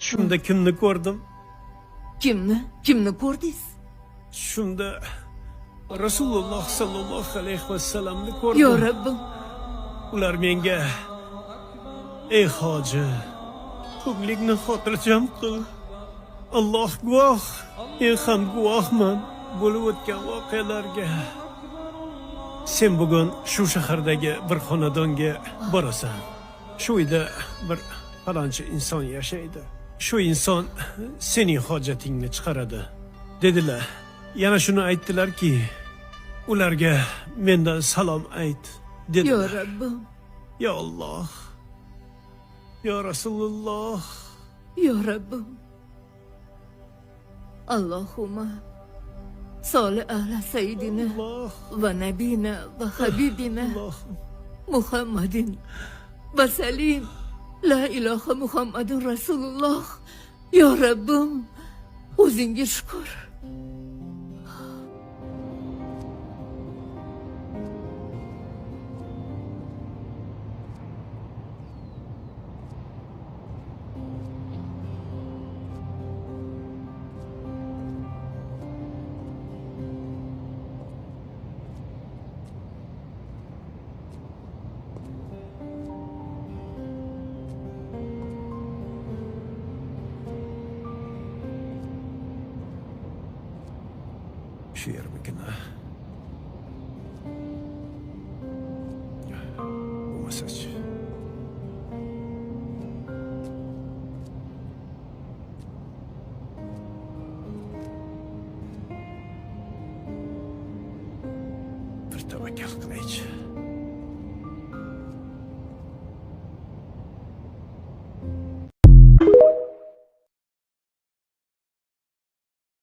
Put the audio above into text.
Shunda kimni ko'rdim? Kimni ko'rdingiz? Shunda Rasululloh sallallohu alayhi vasallamni ko'rdim. Yo Rabbim, Ular menga: "Ey hoji, ko'plikni xotirjam qil. Alloh guvoh, men ham guvohman bo'lib o'tgan voqealarga. Sen bugun shu shahardagi bir xonadonga borasan. Shu uyda bir falonchi inson yashaydi. Shu inson sening hojatingni chiqaradi" dedilar. Yana shuni aytdilarki, ularga mendan salom ayt yo dedilar. Rabbim, Ya Alloh, ya Rasululloh, yo Rabbim. Allahumma solli ala sayyidina Allah, va nabina va habibina Allah. Muhammadin va salim. La ilaha Muhammadun Rasululloh. Yo Rabbim, o'zingga shukr. Shu yermikin? Bo'lmasa-chi? Bir tavakkal qilaychi.